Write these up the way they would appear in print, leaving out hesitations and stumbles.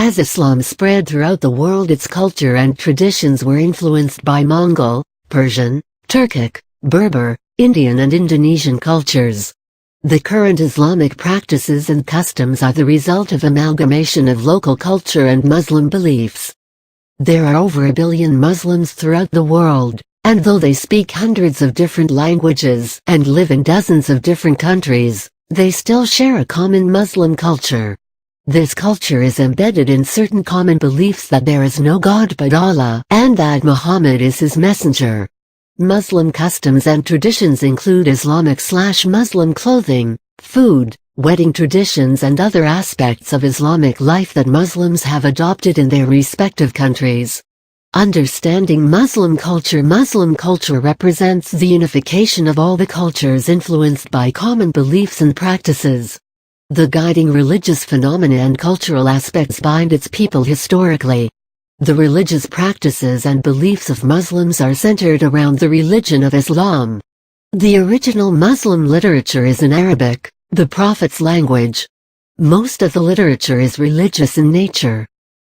As Islam spread throughout the world, its culture and traditions were influenced by Mongol, Persian, Turkic, Berber, Indian and Indonesian cultures. The current Islamic practices and customs are the result of amalgamation of local culture and Muslim beliefs. There are over 1 billion Muslims throughout the world, and though they speak hundreds of different languages and live in dozens of different countries, they still share a common Muslim culture. This culture is embedded in certain common beliefs that there is no God but Allah and that Muhammad is his messenger. Muslim customs and traditions include Islamic/Muslim clothing, food, wedding traditions and other aspects of Islamic life that Muslims have adopted in their respective countries. Understanding Muslim culture represents the unification of all the cultures influenced by common beliefs and practices. The guiding religious phenomena and cultural aspects bind its people historically. The religious practices and beliefs of Muslims are centered around the religion of Islam. The original Muslim literature is in Arabic, the Prophet's language. Most of the literature is religious in nature.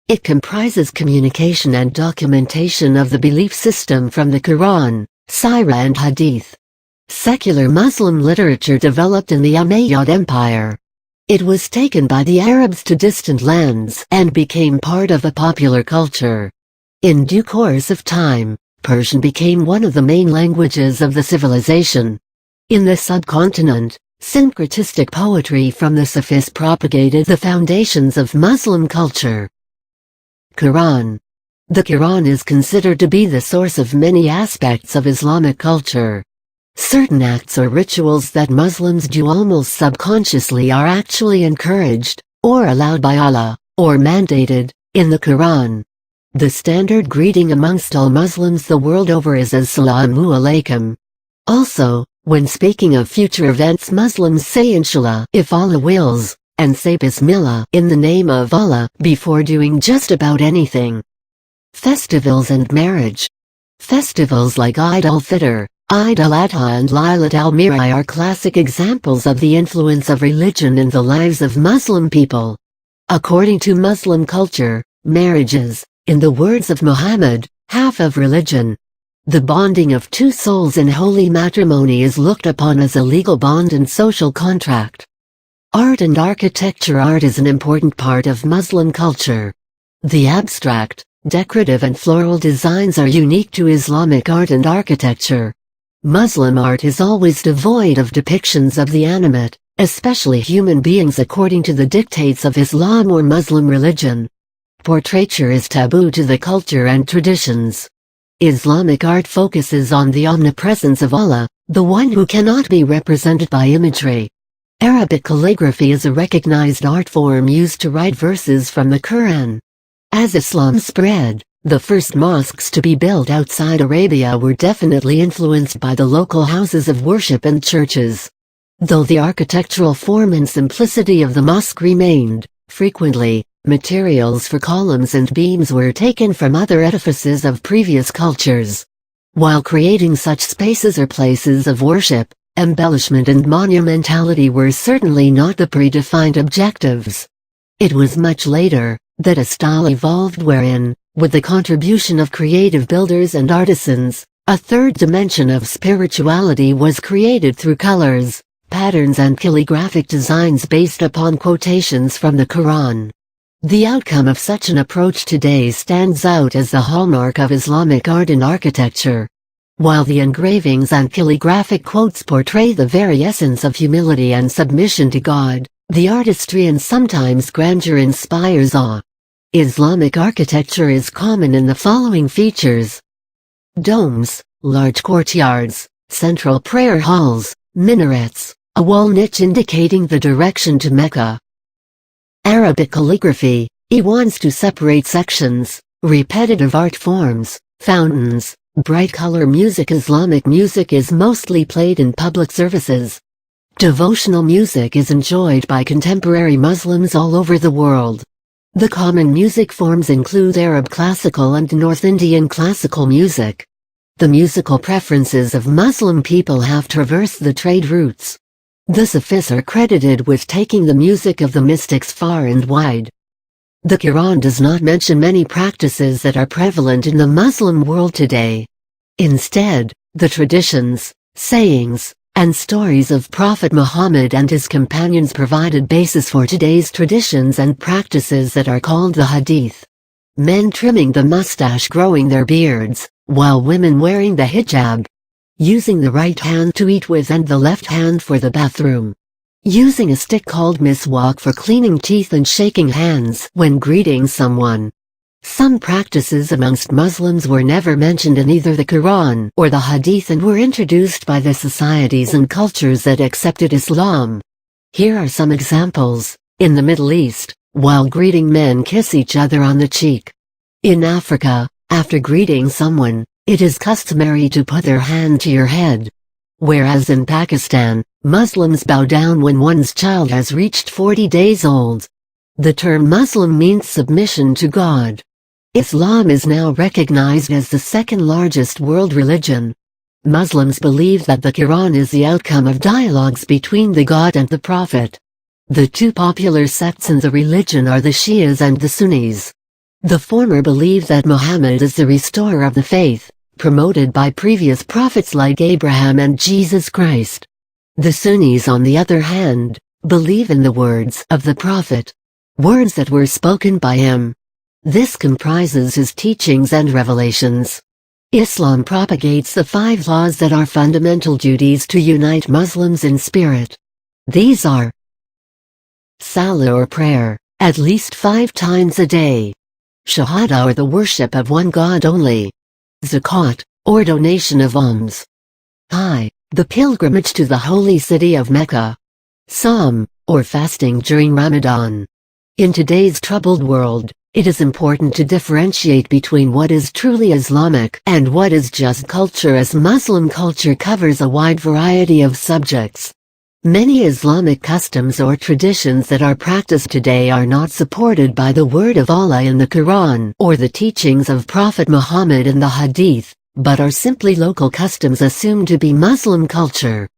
It comprises communication and documentation of the belief system from the Quran, Sirah and Hadith. Secular Muslim literature developed in the Umayyad Empire. It was taken by the Arabs to distant lands and became part of a popular culture. In due course of time, Persian became one of the main languages of the civilization. In the subcontinent, syncretistic poetry from the Sufis propagated the foundations of Muslim culture. Quran. The Quran is considered to be the source of many aspects of Islamic culture. Certain acts or rituals that Muslims do almost subconsciously are actually encouraged, or allowed by Allah, or mandated, in the Quran. The standard greeting amongst all Muslims the world over is Assalamu alaikum. Also, when speaking of future events, Muslims say Inshallah if Allah wills, and say Bismillah in the name of Allah before doing just about anything. Festivals and marriage. Festivals like Eid al-Fitr, Eid al-Adha and Laylat al-Miri are classic examples of the influence of religion in the lives of Muslim people. According to Muslim culture, marriage is, in the words of Muhammad, half of religion. The bonding of two souls in holy matrimony is looked upon as a legal bond and social contract. Art and architecture. Art is an important part of Muslim culture. The abstract, decorative and floral designs are unique to Islamic art and architecture. Muslim art is always devoid of depictions of the animate, especially human beings according to the dictates of Islam or Muslim religion. Portraiture is taboo to the culture and traditions. Islamic art focuses on the omnipresence of Allah, the one who cannot be represented by imagery. Arabic calligraphy is a recognized art form used to write verses from the Quran. As Islam spread, the first mosques to be built outside Arabia were definitely influenced by the local houses of worship and churches. Though the architectural form and simplicity of the mosque remained, frequently, materials for columns and beams were taken from other edifices of previous cultures. While creating such spaces or places of worship, embellishment and monumentality were certainly not the predefined objectives. It was much later that a style evolved wherein, with the contribution of creative builders and artisans, a third dimension of spirituality was created through colors, patterns and calligraphic designs based upon quotations from the Quran. The outcome of such an approach today stands out as the hallmark of Islamic art and architecture. While the engravings and calligraphic quotes portray the very essence of humility and submission to God, the artistry and sometimes grandeur inspires awe. Islamic architecture is common in the following features: domes, large courtyards, central prayer halls, minarets, a wall niche indicating the direction to Mecca. Arabic calligraphy, iwans to separate sections, repetitive art forms, fountains, bright color music. Islamic music is mostly played in public services. Devotional music is enjoyed by contemporary Muslims all over the world. The common music forms include Arab classical and North Indian classical music. The musical preferences of Muslim people have traversed the trade routes. The Sufis are credited with taking the music of the mystics far and wide. The Quran does not mention many practices that are prevalent in the Muslim world today. Instead, the traditions, sayings, and stories of Prophet Muhammad and his companions provided basis for today's traditions and practices that are called the hadith. Men trimming the mustache, growing their beards, while women wearing the hijab. Using the right hand to eat with and the left hand for the bathroom. Using a stick called miswak for cleaning teeth and shaking hands when greeting someone. Some practices amongst Muslims were never mentioned in either the Quran or the Hadith and were introduced by the societies and cultures that accepted Islam. Here are some examples. In the Middle East, while greeting, men kiss each other on the cheek. In Africa, after greeting someone, it is customary to put their hand to your head. Whereas in Pakistan, Muslims bow down when one's child has reached 40 days old. The term Muslim means submission to God. Islam is now recognized as the second largest world religion. Muslims believe that the Quran is the outcome of dialogues between the God and the Prophet. The two popular sects in the religion are the Shias and the Sunnis. The former believe that Muhammad is the restorer of the faith, promoted by previous prophets like Abraham and Jesus Christ. The Sunnis, on the other hand, believe in the words of the Prophet, words that were spoken by him. This comprises his teachings and revelations. Islam propagates the 5 laws that are fundamental duties to unite Muslims in spirit. These are Salah or prayer, at least 5 times a day. Shahada, or the worship of one God only. Zakat, or donation of alms. Hajj, the pilgrimage to the holy city of Mecca. Sawm, or fasting during Ramadan. In today's troubled world, it is important to differentiate between what is truly Islamic and what is just culture, as Muslim culture covers a wide variety of subjects. Many Islamic customs or traditions that are practiced today are not supported by the word of Allah in the Quran or the teachings of Prophet Muhammad in the Hadith, but are simply local customs assumed to be Muslim culture.